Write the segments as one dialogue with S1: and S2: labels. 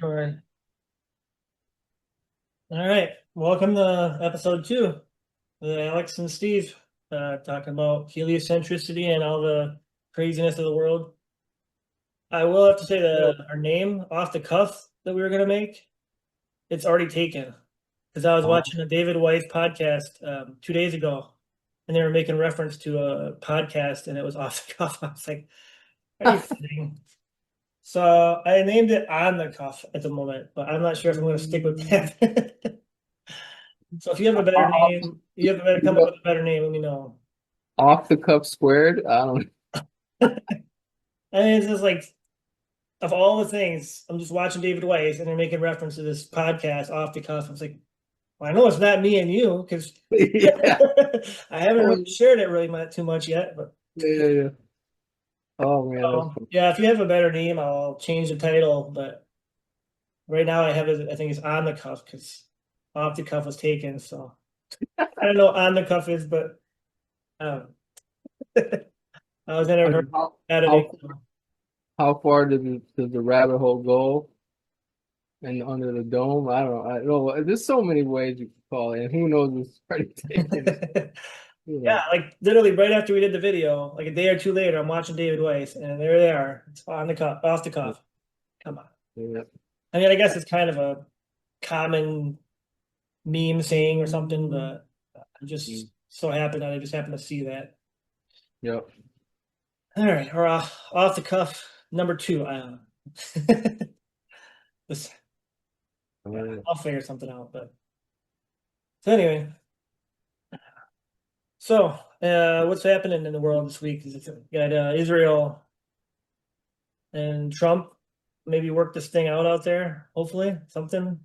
S1: All right. Welcome to episode 2 with Alex and Steve, talking about heliocentricity and all the craziness of the world. I will have to say that our name off the cuff that we were going to make, it's already taken. Because I was watching a David Weiss podcast 2 days ago, and they were making reference to a podcast, and it was off the cuff. I was like, are you kidding? So I named it on the cuff at the moment, but I'm not sure if I'm going to stick with that. So if you have a better
S2: Off,
S1: name, you have to better come up with a better name, let me know.
S2: off the cuff squared. I don't.
S1: And it's just like of all the things, I'm just watching David Weiss and they're making reference to this podcast off the cuff. I was like, well, I know it's not me and you because
S2: Yeah.
S1: I haven't really shared it really much too much yet. But
S2: Yeah, yeah. Oh man, that's funny.
S1: yeah, if you have a better name, I'll change the title. But right now I have it, I think it's on the cuff because off the cuff was taken. So I don't know what on the cuff is, but um, I was never
S2: I
S1: heard
S2: mean,
S1: editing.
S2: how far does the rabbit hole go? And under the dome, I don't know. There's so many ways you can call it, and who knows what's already taken. You
S1: Yeah,
S2: know.
S1: like literally right after we did the video, like a day or two later, I'm watching David Weiss, and there they are. It's on the cuff, off the cuff. Come on.
S2: Yeah.
S1: I mean, I guess it's kind of a common meme saying or something, but I'm just so happy that I just happened to see that.
S2: Yep.
S1: All right, or off the cuff number 2. This, yeah,
S2: Uh,
S1: I'll figure something out. But so anyway, so what's happening in the world this week? Is got Israel and Trump maybe work this thing out there, hopefully, something.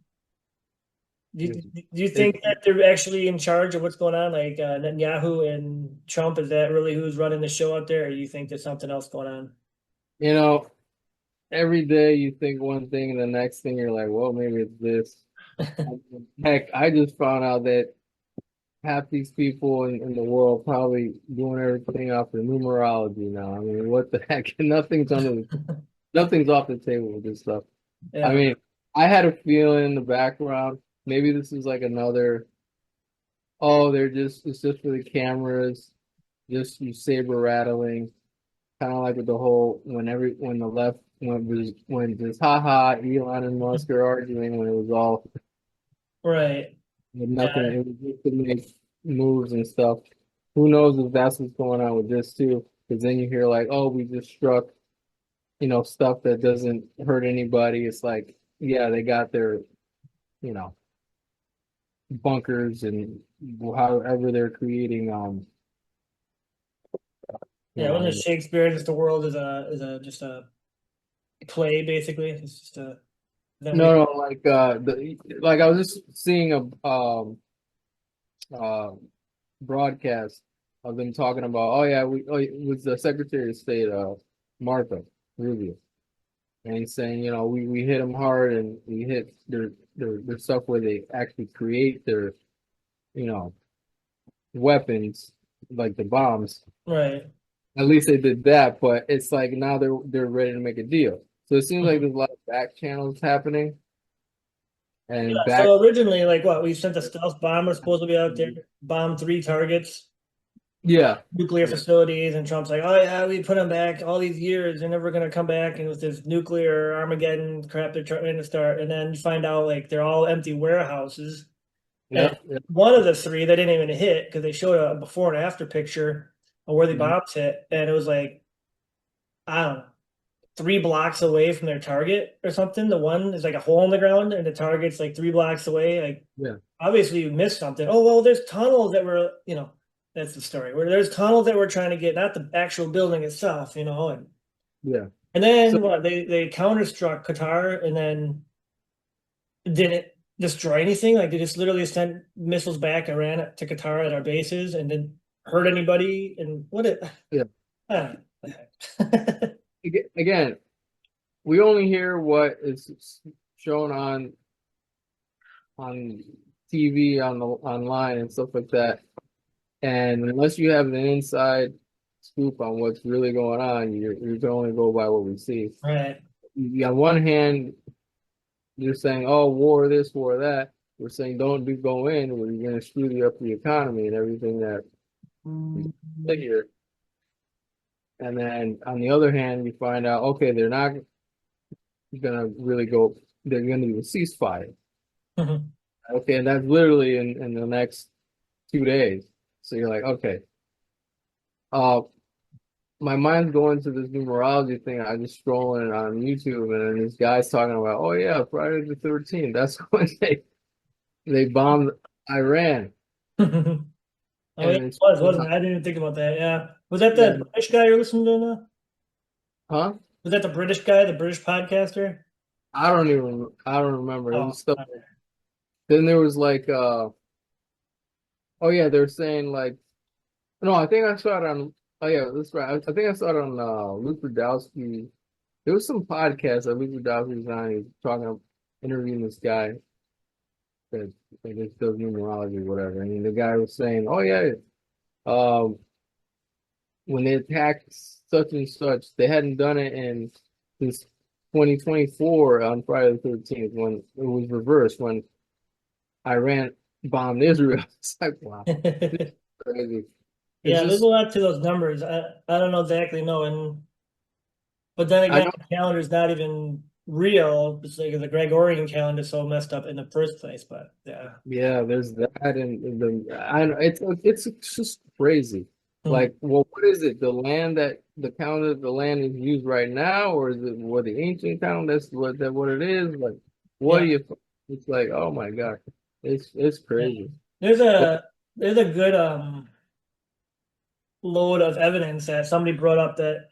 S1: Do you think
S2: it,
S1: that they're actually in charge of what's going on? Like Netanyahu and Trump, is that really who's running the show out there, or do you think there's something else going on?
S2: you know, every day you think one thing, and the next thing you're like, well, maybe it's this. Heck, I just found out that half these people in the world probably doing everything off of numerology now. I mean, what the heck? Nothing's off the table with this stuff. I
S1: Yeah,
S2: mean, I had a feeling in the background, maybe this is like another, oh, it's just for the cameras, just you saber rattling, kind of like with the whole when the left when just haha Elon and Musk are arguing when it was all
S1: right.
S2: nothing,
S1: Yeah,
S2: it was just to make moves and stuff. Who knows if that's what's going on with this too? Because then you hear like, oh, we just struck, stuff that doesn't hurt anybody. It's like, yeah, they got their, you know, bunkers and however they're creating,
S1: yeah. Wasn't it
S2: and
S1: Shakespeare? Just the world is a just a play, basically. It's just a. Is that what he?
S2: no, no, like I was just seeing a uh broadcast of them talking about, oh yeah, it was the Secretary of State, Martha Rubio. And he's saying, we hit them hard and we hit their stuff where they actually create their, you know, weapons, like the bombs.
S1: Right.
S2: At least they did that, but it's like now they're ready to make a deal. So it seems like
S1: Mhm.
S2: there's a lot of back channels happening
S1: Yeah.
S2: and back,
S1: So originally, like what we sent a stealth bomber supposed to be out there, bomb 3 targets,
S2: yeah,
S1: nuclear
S2: yeah,
S1: facilities, and Trump's like, "Oh yeah, we put them back all these years. They're never gonna come back." And with this nuclear Armageddon crap, they're trying to start, and then you find out like they're all empty warehouses. And
S2: yeah, yeah.
S1: one of the 3 they didn't even hit because they showed a before and after picture of where the
S2: Mhm.
S1: bombs hit, and it was like I don't know, 3 blocks away from their target or something. The one is like a hole in the ground, and the target's like 3 blocks away. Like
S2: Yeah,
S1: obviously you missed something. Oh well, there's tunnels that were, that's the story. Where there's tunnels that we're trying to get, not the actual building itself,
S2: yeah.
S1: and
S2: So
S1: then what they counterstruck Qatar and then didn't destroy anything. Like they just literally sent missiles back Iran to Qatar at our bases and didn't hurt anybody. And what it,
S2: yeah,
S1: I don't know. What the heck.
S2: again, we only hear what is shown on TV, online and stuff like that. And unless you have an inside scoop on what's really going on, you can only go by what we see.
S1: Right.
S2: On one hand, you're saying, oh, war this, war that. We're saying go in, or you're going to screw you up the economy and everything that you figure. And then on the other hand, you find out, okay, they're not gonna really go, they're gonna do a ceasefire.
S1: Mhm.
S2: Okay, and that's literally in the next 2 days. So you're like, okay. Uh my mind's going to this numerology thing. I just scrolling on YouTube and then this guy's talking about, oh yeah, Friday the 13th. That's when they bombed Iran.
S1: Oh, yeah,
S2: And
S1: it
S2: it's
S1: was, wasn't it? I didn't even think about that. Yeah. Was that
S2: yeah,
S1: the British guy you're listening to now?
S2: huh?
S1: Was that the British guy, the British podcaster?
S2: I don't remember. It
S1: Oh,
S2: was stuff. Then there was like oh yeah, they're saying like no, I think I saw it on. Oh yeah, that's right. I think I saw it on Luke Rudowski. There was some podcast that Luke Rudowski was on. He was talking, interviewing this guy that I guess does numerology or whatever. And the guy was saying, "Oh yeah, um, when they attacked such and such, they hadn't done it in since 2024 on Friday the 13th when it was reversed when Iran bombed Israel." It's like wow,
S1: okay.
S2: it's crazy. It's
S1: Yeah, there's a
S2: just
S1: lot to those numbers. I don't know exactly know, and but then
S2: I
S1: again,
S2: know.
S1: the calendar's not even real. It's like the Gregorian calendar is so messed up in the first place. But yeah.
S2: Yeah, there's that, and the I know it's just crazy.
S1: Hmm.
S2: Like, well, what is it? The land that the calendar, the land is used right now, or is it what the ancient calendar? That's what it is. Like, what do
S1: Yeah.
S2: you? It's like, oh my God, it's
S1: Yeah.
S2: crazy.
S1: There's
S2: But
S1: a there's a good load of evidence that somebody brought up that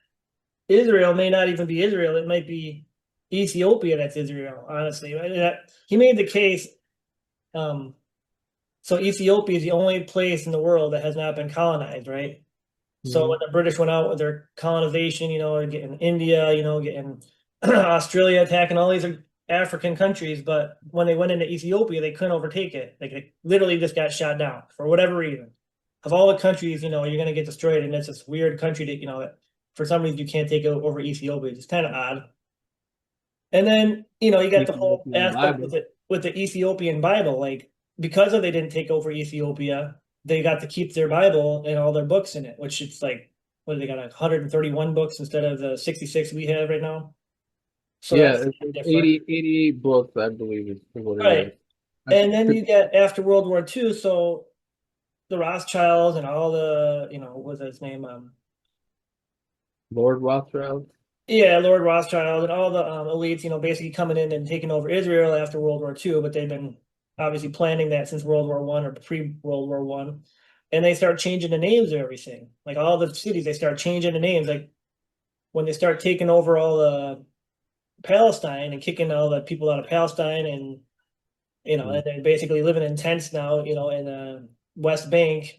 S1: Israel may not even be Israel. It might be Ethiopia that's Israel, honestly. He made the case. Um, so Ethiopia is the only place in the world that has not been colonized, right? So when
S2: mhm.
S1: the British went out with their colonization, getting India, getting Australia, attacking all these African countries, but when they went into Ethiopia, they couldn't overtake it. Like it literally just got shot down for whatever reason. Of all the countries, you're going to get destroyed, and it's this weird country that that for some reason you can't take over Ethiopia. It's kind of odd. And then you got the whole
S2: Ethiopian
S1: aspect with
S2: Bible.
S1: it with the Ethiopian Bible, like because of they didn't take over Ethiopia, they got to keep their Bible and all their books in it, which it's like what do they got 131 books instead of the 66 we have right now. So
S2: Yeah,
S1: that's
S2: it's
S1: different.
S2: 88 books, I believe is what it is.
S1: Right.
S2: I
S1: And then
S2: could,
S1: you get after World War II, so the Rothschilds and all the, what was his name?
S2: Lord Rothschild.
S1: Yeah, Lord Rothschild and all the elites, basically coming in and taking over Israel after World War II, but they've been obviously planning that since World War One or pre-World War One. And they start changing the names of everything. Like all the cities, they start changing the names. Like when they start taking over all the Palestine and kicking all the people out of Palestine and and they're basically living in tents now, in the West Bank,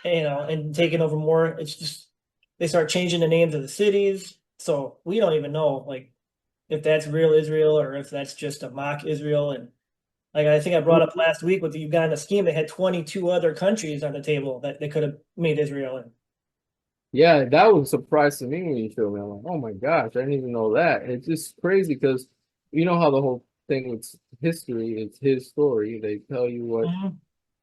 S1: and taking over more. It's just they start changing the names of the cities. So we don't even know like if that's real Israel or if that's just a mock Israel. And like I think I brought up last week with the Uganda scheme, they had 22 other countries on the table that they could have made Israel in.
S2: Yeah, that was a surprise to me when you showed me. I'm like, oh my gosh, I didn't even know that. It's just crazy because you know how the whole thing with history, it's his story. They tell you what,
S1: Mhm.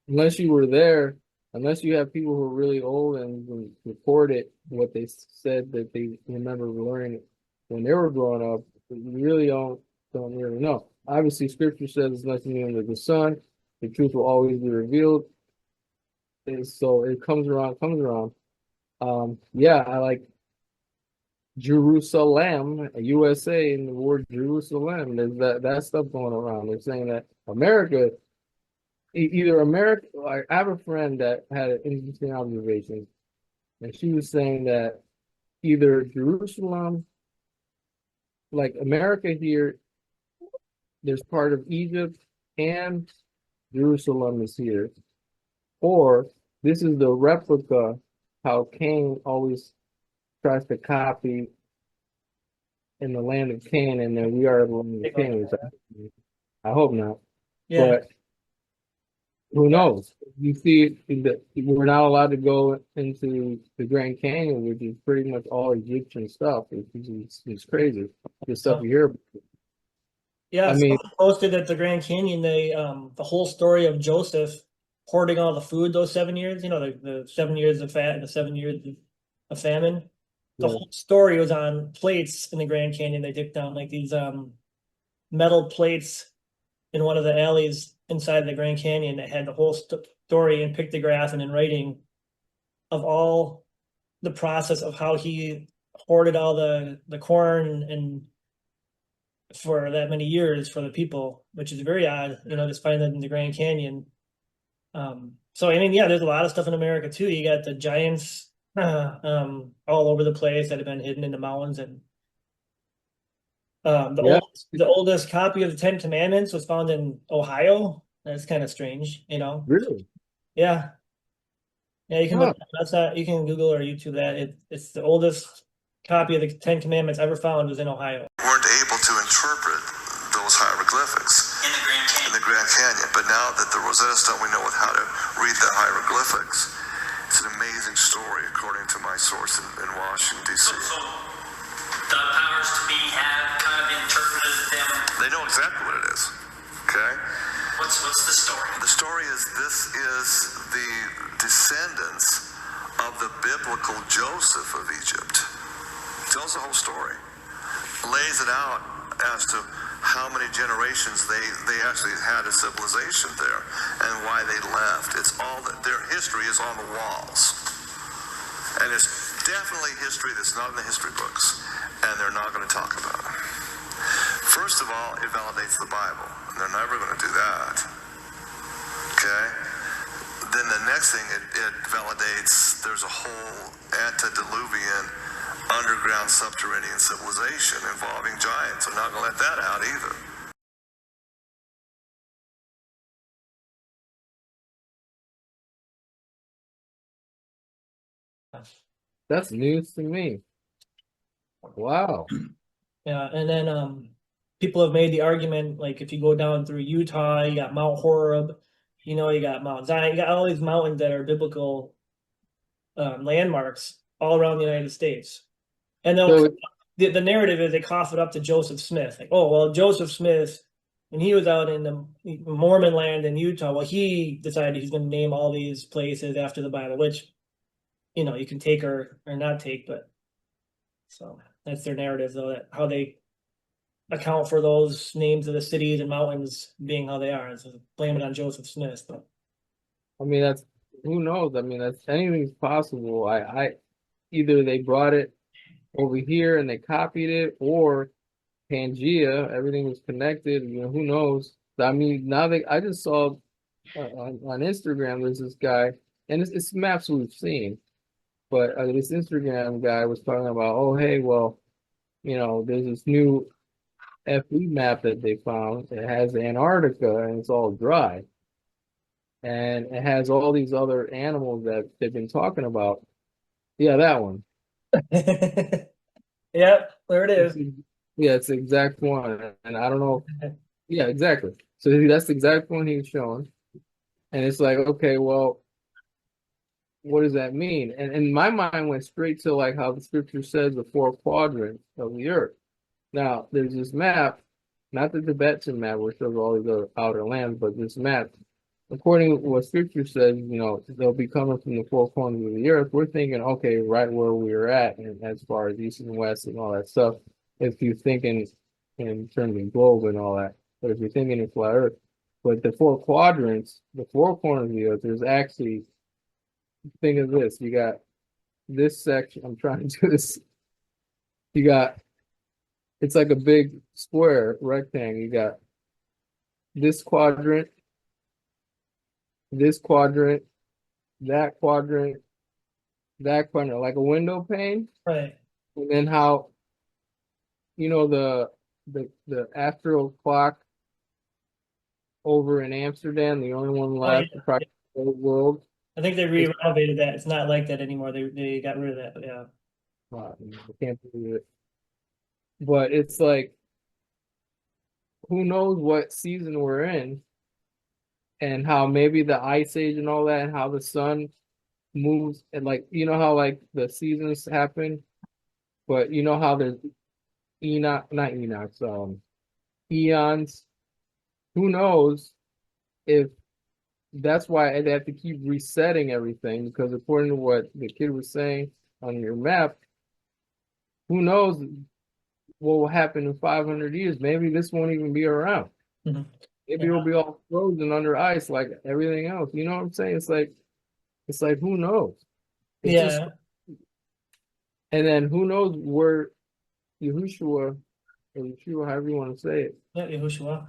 S2: unless you were there, unless you have people who are really old and record it, what they said that they remember learning when they were growing up, you really don't really know. Obviously, scripture says it's nothing new under the sun. The truth will always be revealed. And so it comes around, comes around. Yeah, I like Jerusalem, USA, and the word Jerusalem. There's that stuff going around. They're saying that America, either America. I have a friend that had an interesting observation, and she was saying that either Jerusalem, like America here, there's part of Egypt, and Jerusalem is here, or this is the replica how Cain always tries to copy in the land of Canaan, and then we are the land of
S1: Take a look at
S2: Canaan. So
S1: that.
S2: I hope not,
S1: Yeah.
S2: but who knows? You see that we're not allowed to go into the Grand Canyon, which is pretty much all Egyptian stuff. It's crazy. The stuff
S1: So,
S2: you hear about.
S1: Yeah,
S2: I mean,
S1: someone posted at the Grand Canyon, the whole story of Joseph hoarding all the food those 7 years, the 7 years of fat and the 7 years of famine. The
S2: yeah,
S1: whole story was on plates in the Grand Canyon. They dipped down like these metal plates in one of the alleys inside the Grand Canyon that had the whole story in pictograph and in writing of all the process of how he hoarded all the corn and for that many years for the people, which is very odd, just finding that in the Grand Canyon. So I mean, yeah, there's a lot of stuff in America too. You got the giants all over the place that have been hidden in the mountains, and
S2: yeah,
S1: the oldest copy of the Ten Commandments was found in Ohio. That's kind of strange, you know.
S2: really.
S1: Yeah, yeah, you can
S2: Huh.
S1: look. That's not. You can Google or YouTube that. It's the oldest copy of the Ten Commandments ever found was in Ohio.
S3: Weren't able to interpret those hieroglyphics in the Grand Canyon, but now that the Rosetta Stone, we know how to read the hieroglyphics. It's an amazing story, according to my source in Washington, D.C.
S4: So the powers to be have kind of interpreted them.
S3: They know exactly what it is. Okay?
S4: What's the story?
S3: The story is this is the descendants of the biblical Joseph of Egypt. Tells the whole story. Lays it out as to how many generations they actually had a civilization there and why they left. It's all that their history is on the walls. And it's definitely history that's not in the history books, and they're not going to talk about it. First of all, it validates the Bible, and they're never going to do that. Okay? Then the next thing, it validates there's a whole antediluvian underground subterranean civilization involving giants. I'm not going to let that out either.
S2: That's news to me. Wow.
S1: Yeah, and then people have made the argument like if you go down through Utah, you got Mount Horeb, you got Mount Zion, you got all these mountains that are biblical landmarks all around the United States. And
S2: So
S1: the narrative is they cough it up to Joseph Smith. Like, oh, well, Joseph Smith, when he was out in the Mormon land in Utah, well, he decided he's going to name all these places after the Bible, which, you can take or not take, but so that's their narrative, though, that how they account for those names of the cities and mountains being how they are. And so blame it on Joseph Smith. But
S2: I mean, that's who knows. I mean, that's anything's possible. I either they brought it over here and they copied it, or Pangea, everything was connected. Who knows? I mean, now I just saw on Instagram there's this guy, and it's maps we've seen, but this Instagram guy was talking about, oh hey, well, there's this new FE map that they found. It has Antarctica and it's all dry, and it has all these other animals that they've been talking about. Yeah, that one.
S1: yep, there it is.
S2: Yeah, it's the exact one, and I don't know. Yeah, exactly. So that's the exact one he was showing, and it's like, okay, well, what does that mean? And my mind went straight to like how the scripture says the four quadrants of the earth. Now, there's this map, not the Tibetan map, which shows all these other outer lands, but this map, according to what scripture says, they'll be coming from the four corners of the earth. We're thinking, okay, right where we are at, and as far as east and west and all that stuff, if you're thinking in terms of globe and all that. But if you're thinking in flat earth, but the four quadrants, the four corners of the earth, there's actually, think of this, you got this section, I'm trying to do this, you got, it's like a big square rectangle, you got this quadrant, that quadrant, that quadrant, like a window pane.
S1: Right.
S2: And then how, the astral clock over in Amsterdam, the only one left
S1: yeah.
S2: across the whole world.
S1: I think they renovated that. It's not like that anymore. They got rid of that, but yeah.
S2: I can't believe it. But it's like, who knows what season we're in, and how maybe the ice age and all that, and how the sun moves, and like how like the seasons happen, but how there's Enoch, not Enoch, eons. Who knows if that's why they have to keep resetting everything, because according to what the kid was saying on your map, who knows what will happen in 500 years? Maybe this won't even be around.
S1: Mhm.
S2: Maybe it'll be all frozen under ice like everything else. You know what I'm saying? It's like who knows? It's just,
S1: Yeah,
S2: and then who knows where Yahushua, or Yeshua, however you want to say it,
S1: yeah, Yahushua.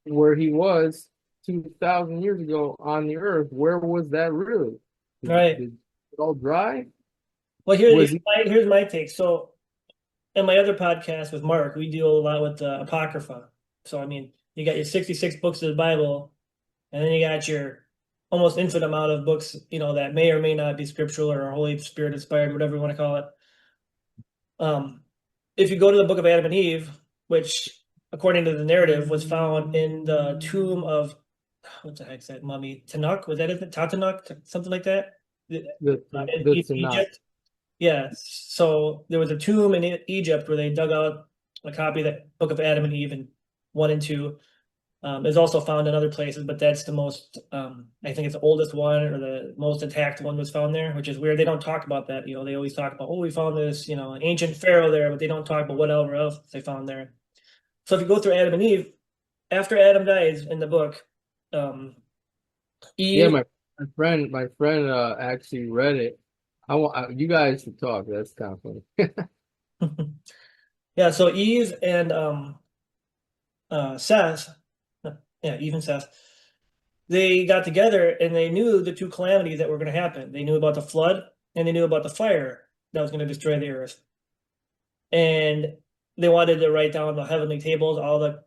S2: where he was 2,000 years ago on the earth. Where was that really?
S1: Right.
S2: Did it all dry?
S1: Well,
S2: Was he?
S1: here's my take. So, in my other podcast with Mark, we deal a lot with Apocrypha. So, I mean, you got your 66 books of the Bible, and then you got your almost infinite amount of books, that may or may not be scriptural or Holy Spirit inspired, whatever you want to call it. If you go to the book of Adam and Eve, which, according to the narrative, was found in the tomb of, what the heck's that mummy? Tanakh? Was that it? Tatanakh? Something like that? In
S2: The Tanakh.
S1: Egypt? Yeah. So there was a tomb in Egypt where they dug out a copy of the book of Adam and Eve, and 1 and 2. Is also found in other places, but that's the most, I think it's the oldest one, or the most intact one was found there, which is weird. They don't talk about that. They always talk about, oh, we found this, ancient pharaoh there, but they don't talk about whatever else they found there. So if you go through Adam and Eve, after Adam dies in the book,
S2: Yeah,
S1: Eve,
S2: my friend actually read it. You guys should talk. That's kind of funny.
S1: yeah, so Eve and Seth, yeah, Eve and Seth, they got together and they knew the 2 calamities that were going to happen. They knew about the flood and they knew about the fire that was going to destroy the earth. And they wanted to write down the heavenly tables, all the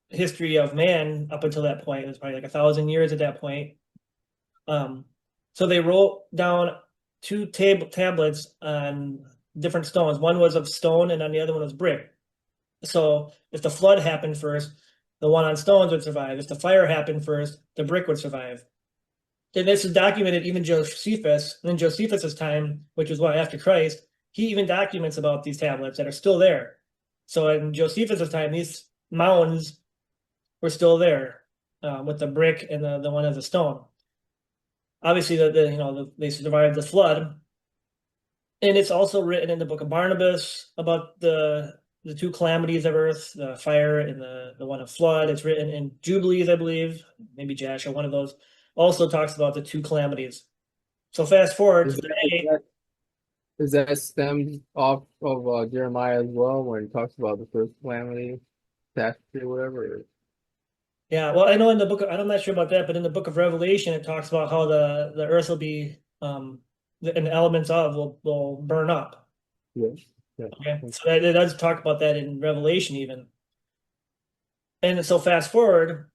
S1: history of man up until that point. It was probably like 1,000 years at that point. So they wrote down 2 tablets on different stones. One was of stone and on the other one was brick. So if the flood happened first, the one on stones would survive. If the fire happened first, the brick would survive. And this is documented even Josephus. In Josephus's time, which was after Christ, he even documents about these tablets that are still there. So in Josephus's time, these mounds were still there, with the brick and the one of the stone. Obviously, they survived the flood, and it's also written in the book of Barnabas about the 2 calamities of earth, the fire and the one of flood. It's written in Jubilees, I believe, maybe Joshua, one of those, also talks about the 2 calamities. So fast forward to today.
S2: Is that stemmed off of Jeremiah as well, when he talks about the first calamity, catastrophe, or whatever?
S1: Yeah, well, I know in the book, I'm not sure about that, but in the book of Revelation, it talks about how the earth will be, and the elements of will burn up.
S2: Yes. Yeah.
S1: Okay, so it does talk about that in Revelation even. And so fast forward,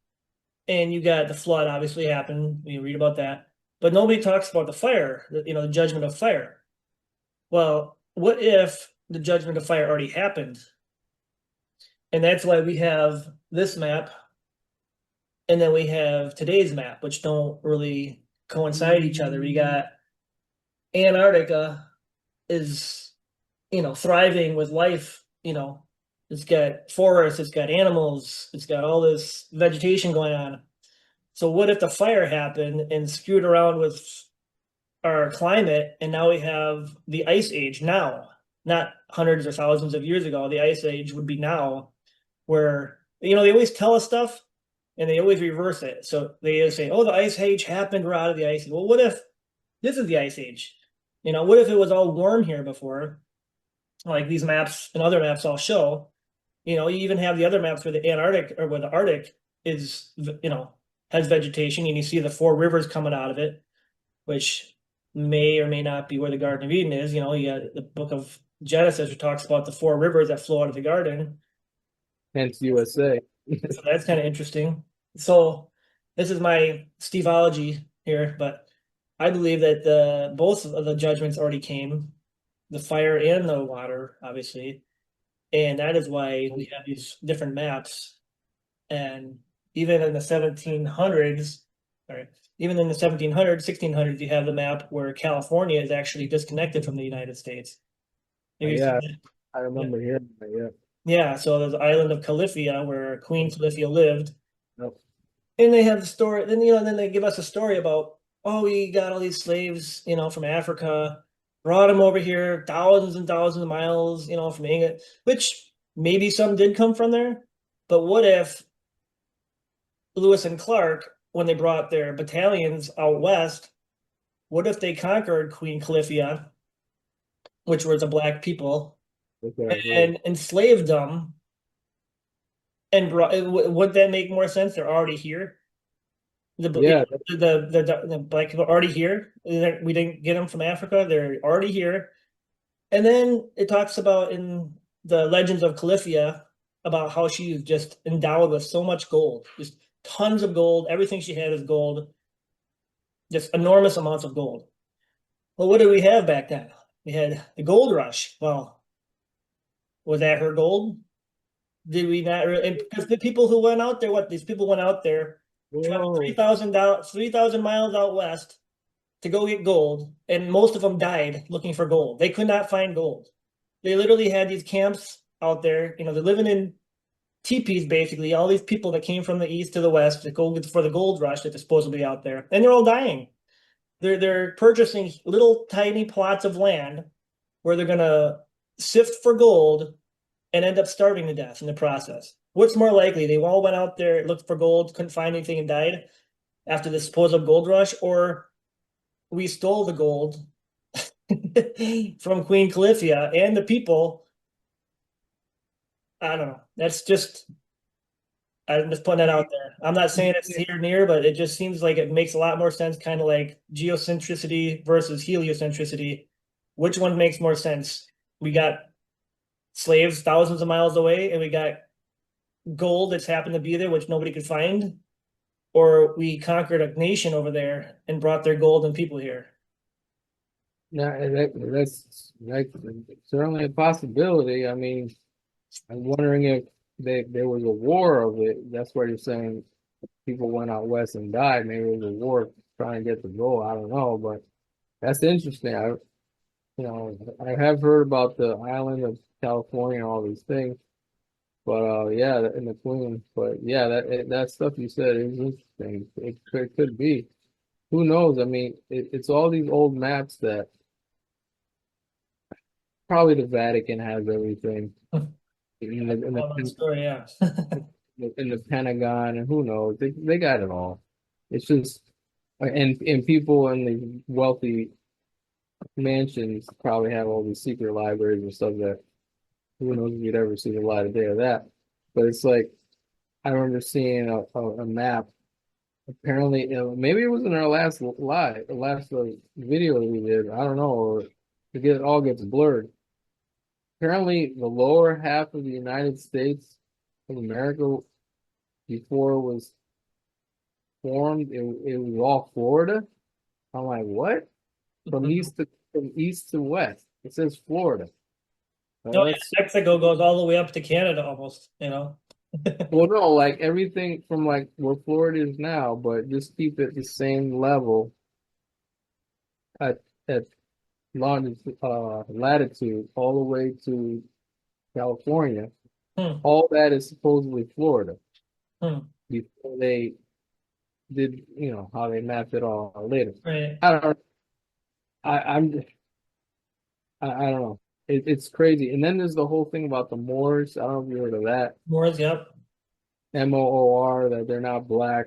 S1: and you got the flood obviously happened. You read about that, but nobody talks about the fire, the judgment of fire. Well, what if the judgment of fire already happened? And that's why we have this map, and then we have today's map, which don't really coincide each other. We got Antarctica is, thriving with life. It's got forests, it's got animals, it's got all this vegetation going on. So what if the fire happened and screwed around with our climate, and now we have the ice age now, not hundreds or thousands of years ago. The ice age would be now, where they always tell us stuff and they always reverse it. So they say, oh, the ice age happened, we're out of the ice age. Well, what if this is the ice age? What if it was all warm here before, like these maps and other maps all show? You even have the other maps where the Antarctic, or where the Arctic is, has vegetation, and you see the 4 rivers coming out of it, which may or may not be where the Garden of Eden is. You got the book of Genesis, which talks about the 4 rivers that flow out of the garden.
S2: Hence USA.
S1: So that's kind of interesting. So this is my Steveology here, but I believe that both of the judgments already came, the fire and the water, obviously. And that is why we have these different maps. And even in the 1700s, even in the 1700s, 1600s, you have the map where California is actually disconnected from the United States.
S2: Yeah, I remember hearing that. Yeah.
S1: Yeah, so there's the island of Califia where Queen Califia lived.
S2: Yep.
S1: And they have the story, then they give us a story about, oh, we got all these slaves, from Africa, brought them over here, thousands and thousands of miles, from England, which maybe some did come from there. But what if Lewis and Clark, when they brought their battalions out west, what if they conquered Queen Califia, which was a black people,
S2: Okay.
S1: and enslaved them and would that make more sense? They're already here.
S2: Yeah.
S1: The black people are already here. We didn't get them from Africa. They're already here. And then it talks about in the Legends of Califia about how she is just endowed with so much gold, just tons of gold. Everything she had is gold, just enormous amounts of gold. Well, what did we have back then? We had the gold rush. Well, was that her gold? Did we not? Because the people who went out there, these people went out there, traveled
S2: Whoa.
S1: 3,000 miles out west to go get gold, and most of them died looking for gold. They could not find gold. They literally had these camps out there. They're living in teepees basically. All these people that came from the east to the west to go for the gold rush that's supposedly out there, and they're all dying. They're purchasing little tiny plots of land where they're gonna sift for gold and end up starving to death in the process. What's more likely? They all went out there, looked for gold, couldn't find anything, and died after the supposed gold rush, or we stole the gold from Queen Califia and the people. I don't know. I'm just putting that out there. I'm not saying it's here or near, but it just seems like it makes a lot more sense, kind of like geocentricity versus heliocentricity. Which one makes more sense? We got slaves thousands of miles away, and we got gold that's happened to be there, which nobody could find, or we conquered a nation over there and brought their gold and people here.
S2: Yeah, and that's certainly a possibility. I mean, I'm wondering if there was a war of it. That's why you're saying people went out west and died. Maybe it was a war trying to get the gold. I don't know, but that's interesting. I have heard about the island of California and all these things, but yeah, and the Queen. But yeah, that stuff you said is interesting. It could be. Who knows? I mean, it's all these old maps that probably the Vatican has everything
S1: Story, yeah.
S2: in the Pentagon, and who knows? They got it all. It's just and people in the wealthy mansions probably have all these secret libraries and stuff that who knows if you'd ever see the light of day of that. But it's like I remember seeing a map. Apparently, maybe it was in our last video we did. I don't know, or it all gets blurred. Apparently, the lower half of the United States of America before it was formed, it was all Florida. I'm like, what? From east to west. It says Florida.
S1: No, yeah, Mexico goes all the way up to Canada almost.
S2: Well, no, like everything from like where Florida is now, but just keep it the same level at latitude all the way to California.
S1: Hmm.
S2: All that is supposedly Florida.
S1: Hmm.
S2: Before they did, how they mapped it all later.
S1: Right.
S2: I don't. I don't know. It's crazy. And then there's the whole thing about the Moors. I don't know if you heard of that.
S1: Moors, yep.
S2: Moor, that they're not black,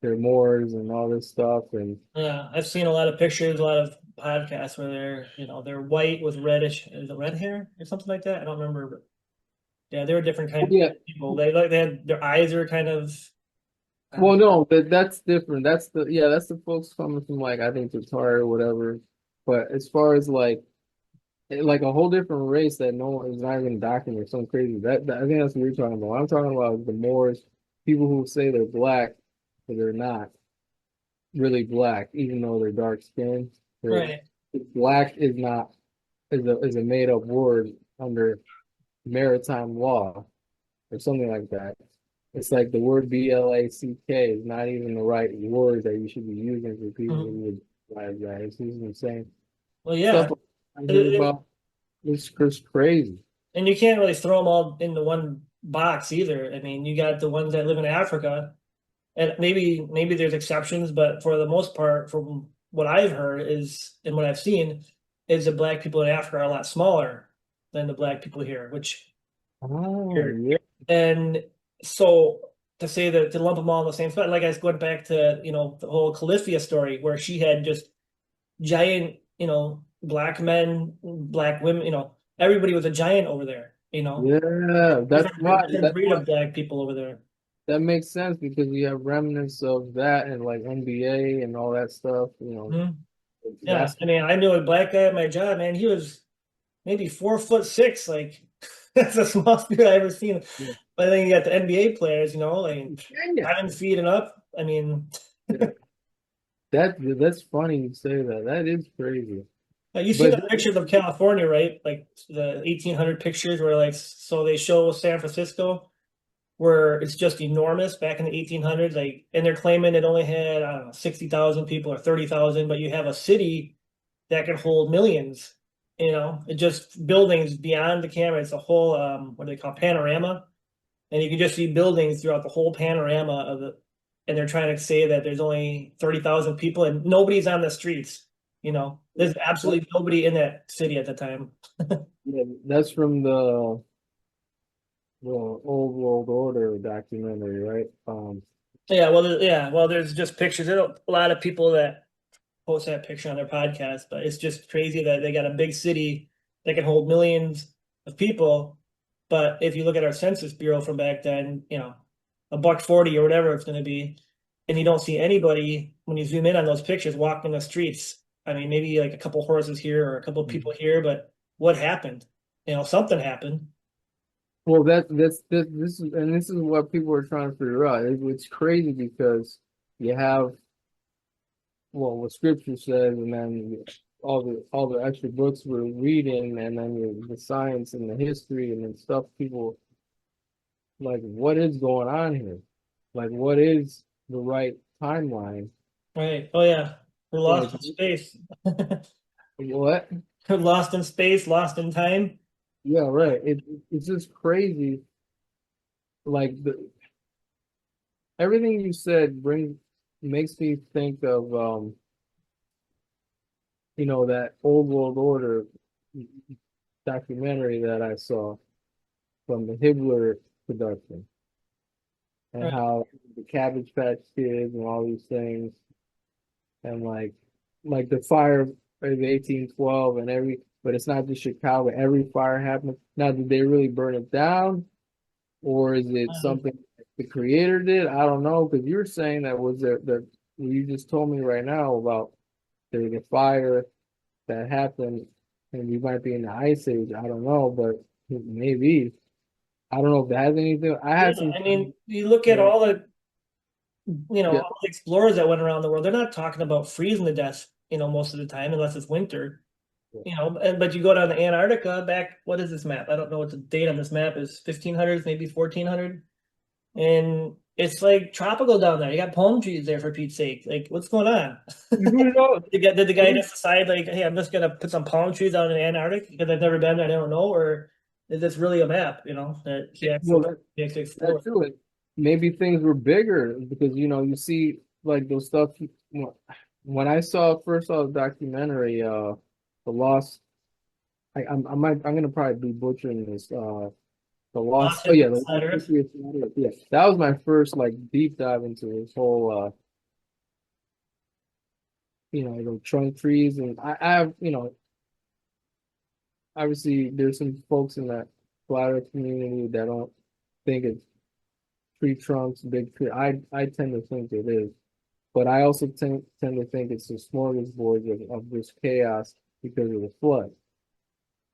S2: they're Moors and all this stuff. And
S1: Yeah, I've seen a lot of pictures, a lot of podcasts where they're white with reddish, is it red hair or something like that? I don't remember, but yeah, they were different kinds
S2: yeah.
S1: of people. They had their eyes are kind of.
S2: Well, no, that's different. That's the folks coming from like I think Tatar or whatever. But as far as like a whole different race that no one is not even documented, some crazy. I think that's what you're talking about. What I'm talking about the Moors, people who say they're black, but they're not really black, even though they're dark skinned.
S1: Right.
S2: Black is a made up word under maritime law or something like that. It's like the word BLACK is not even the right word that you should be using for people who would like that. It's just insane.
S1: Well, yeah.
S2: Stuff I heard about it's crazy.
S1: And you can't really throw them all into one box either. I mean, you got the ones that live in Africa, and maybe there's exceptions, but for the most part, from what I've heard is and what I've seen, is the black people in Africa are a lot smaller than the black people here, which
S2: Oh,
S1: here.
S2: yeah.
S1: And so to say that to lump them all in the same spot, like I was going back to, the whole Califia story where she had just giant, black men, black women, everybody was a giant over there,
S2: Yeah, that's why.
S1: different
S2: That's
S1: breed
S2: why
S1: of black people over there.
S2: that makes sense because we have remnants of that and like NBA and all that stuff.
S1: Mhm. Yeah,
S2: That's
S1: I mean, I knew a black guy at my job, man. He was maybe 4'6". Like that's the smallest dude I ever seen.
S2: yeah.
S1: But then you got the NBA players, like
S2: Yeah.
S1: 7 feet and up. I mean,
S2: That's funny you say that. That is crazy.
S1: you see
S2: But
S1: the pictures of California, right? Like the 1800 pictures where like so they show San Francisco where it's just enormous back in the 1800s. Like, and they're claiming it only had, I don't know, 60,000 people or 30,000, but you have a city that can hold millions. It just buildings beyond the camera. It's a whole what do they call panorama, and you can just see buildings throughout the whole panorama of the. And they're trying to say that there's only 30,000 people and nobody's on the streets. There's absolutely nobody in that city at the time.
S2: yeah, that's from the old world order documentary, right?
S1: Yeah, well, there's just pictures. There are a lot of people that post that picture on their podcast, but it's just crazy that they got a big city that can hold millions of people. But if you look at our Census Bureau from back then, $1.40 or whatever it's going to be, and you don't see anybody when you zoom in on those pictures walking the streets. I mean, maybe like a couple horses here or a couple people here, but what happened? Something happened.
S2: Well, this is what people are trying to figure out. It's crazy because you have what scripture says, and then all the extra books we're reading, and then the science and the history and then stuff. People like, what is going on here? Like, what is the right timeline?
S1: Right. Oh yeah. We're lost
S2: Like,
S1: in space.
S2: what?
S1: We're lost in space, lost in time.
S2: Yeah, right. It's just crazy. Like everything you said makes me think of that old world order documentary that I saw from the Hibbler production and
S1: Right.
S2: how the Cabbage Patch Kids and all these things and like the fire of the 1812 and but it's not just Chicago, every fire happened. Now, did they really burn it down? Or is it something the creator did? I don't know, because you're saying that was there that you just told me right now about the fire that happened and we might be in the ice age. I don't know, but maybe. I don't know if that has anything. I had some
S1: I mean, you look at
S2: yeah,
S1: all the
S2: yeah,
S1: all the explorers that went around the world, they're not talking about freezing to death, most of the time, unless it's winter. But you go down to Antarctica back, what is this map? I don't know what the date on this map is, 1500s, maybe 1400. And it's like tropical down there. You got palm trees there for Pete's sake. Like, what's going on?
S2: you know,
S1: Did the guy just decide like, hey, I'm just gonna put some palm trees out in Antarctica because I've never been there, I don't know, or is this really a map, that
S2: well,
S1: he actually explored?
S2: that's true. Maybe things were bigger because you see like those stuff. When I first saw the documentary, the lost. I'm gonna probably be butchering this. The lost.
S1: Lost
S2: Oh
S1: in
S2: yeah, the
S1: Inside
S2: lost
S1: Earth.
S2: history of Seattle. Yeah, that was my first like deep dive into this whole the trunk trees, and I have obviously there's some folks in that flat Earth community that don't think it's tree trunks, big tree. I tend to think it is, but I also tend to think it's a smorgasbord of this chaos because of the flood.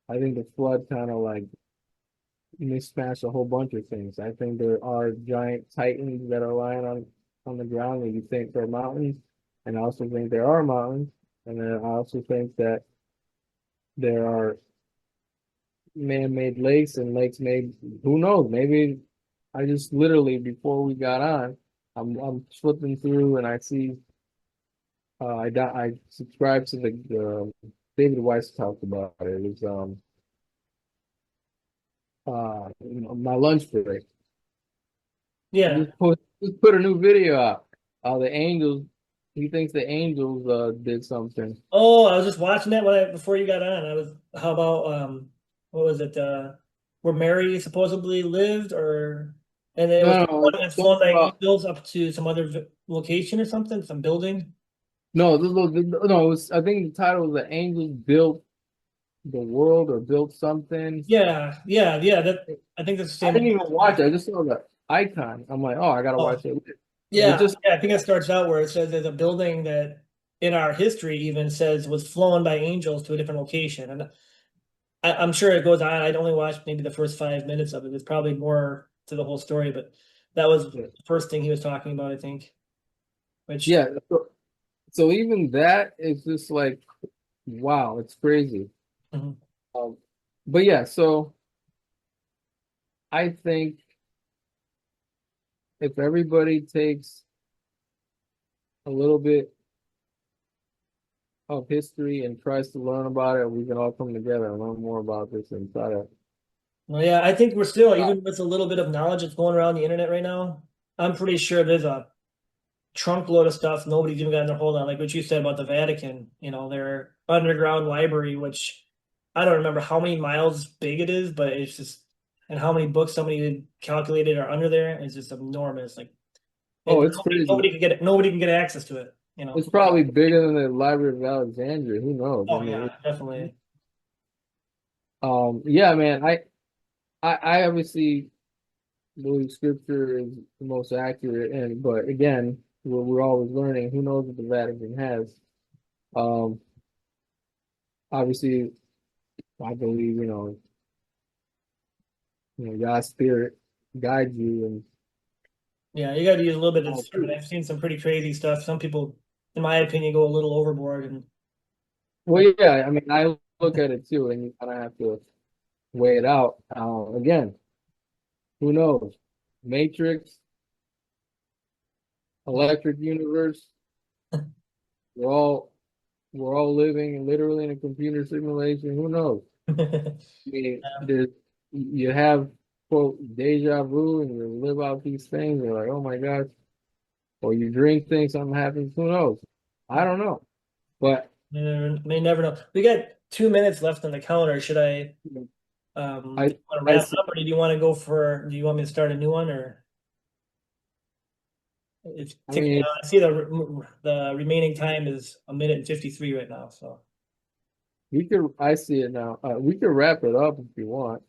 S2: I think the flood kind of like mismatched a whole bunch of things. I think there are giant titans that are lying on the ground that you think they're mountains, and I also think there are mountains, and then I also think that there are man-made lakes and lakes made. Who knows? Maybe I just literally before we got on, I'm flipping through and I see. I subscribe to the David Weiss talked about it. It was my lunch break.
S1: Yeah.
S2: Just put a new video out. The Angels. He thinks the Angels did something.
S1: Oh, I was just watching that before you got on. How about what was it? Where Mary supposedly lived, and it was
S2: No,
S1: it's
S2: no,
S1: flown by
S2: about,
S1: eagles up to some other location or something, some building.
S2: no, no. It was, I think the title was "The Angels Built the World" or "Built Something."
S1: Yeah, yeah, yeah. I think that's the
S2: I
S1: same.
S2: didn't even watch it. I just saw the icon. I'm like, oh, I gotta
S1: Oh,
S2: watch it. And it
S1: yeah,
S2: just
S1: yeah. I think it starts out where it says there's a building that in our history even says was flown by angels to a different location, and I'm sure it goes on. I'd only watched maybe the first 5 minutes of it. There's probably more to the whole story, but that was the first thing he was talking about, I think. Which,
S2: yeah. So even that is just like, wow, it's crazy.
S1: mhm.
S2: Um, but yeah, so I think if everybody takes a little bit of history and tries to learn about it, we can all come together and learn more about this and try to.
S1: Well, yeah, I think we're still, even with a little bit of knowledge that's going around the internet right now, I'm pretty sure there's a trunk load of stuff nobody's even gotten their hold on. Like what you said about the Vatican, their underground library, which I don't remember how many miles big it is, but it's just, and how many books somebody calculated are under there. It's just enormous. Like,
S2: Oh,
S1: and
S2: it's crazy.
S1: nobody can get access to it.
S2: It's probably bigger than the Library of Alexandria. Who knows? I
S1: Oh
S2: mean,
S1: yeah, definitely.
S2: yeah, man. I obviously believe Scripture is the most accurate, and but again, we're always learning. Who knows what the Vatican has? Um, obviously, I believe God's spirit guides you, and
S1: Yeah, you got to use a little bit of
S2: all
S1: discernment.
S2: truth.
S1: I've seen some pretty crazy stuff. Some people, in my opinion, go a little overboard, and
S2: Well, yeah, I mean, I look at it too, and you kind of have to weigh it out. Again, who knows? Matrix, Electric Universe. We're all we're all living literally in a computer simulation. Who knows? I mean, you have quote deja vu, and you live out these things. You're like, oh my gosh, or you dream things, something happens. Who knows? I don't know, but
S1: may never know. We got 2 minutes left on the counter. Should I
S2: I
S1: want to
S2: I
S1: wrap up, or do you want to go for? Do you want me to start a new one, or it's
S2: I
S1: ticking
S2: mean,
S1: down? I see the remaining time is 1 minute and 53 right now. So,
S2: we could. I see it now. We could wrap it up if you want,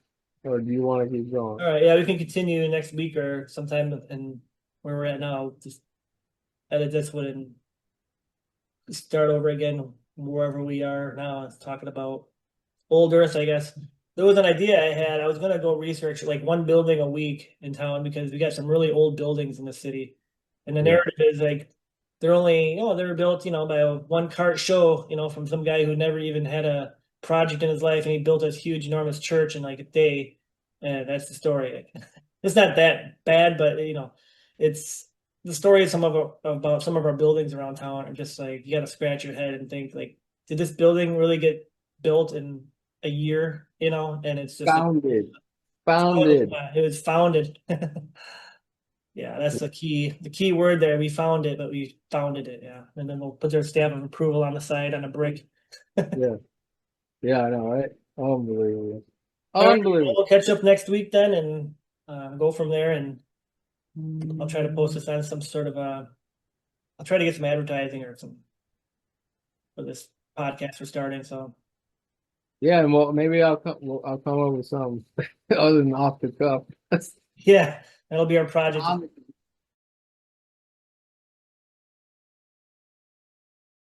S2: or do you want to keep
S1: all
S2: going?
S1: right, yeah, we can continue next week or sometime, and where we're at now, just edit this one and start over again wherever we are now. It's talking about old Earth, I guess. There was an idea I had. I was gonna go research like one building a week in town because we got some really old buildings in the city. And the
S2: Yeah.
S1: narrative is like they're only, they were built, by a one cart show, from some guy who never even had a project in his life, and he built this huge, enormous church in like a day. And that's the story. It's not that bad, but it's the story of about some of our buildings around town are just like you got to scratch your head and think like, did this building really get built in a year? And it's just
S2: Founded, founded.
S1: it was founded. Yeah, that's the key word there. We found it, but we founded it. Yeah, and then we'll put their stamp of approval on the side on a brick.
S2: Yeah, yeah, I know, right? Unbelievable,
S1: All right,
S2: unbelievable.
S1: we'll catch up next week then, and go from there. And I'll try to post this on some sort of I'll try to get some advertising or some for this podcast we're starting. So
S2: Yeah, and well, maybe I'll come up with something other than off the cuff.
S1: yeah, that'll be our project.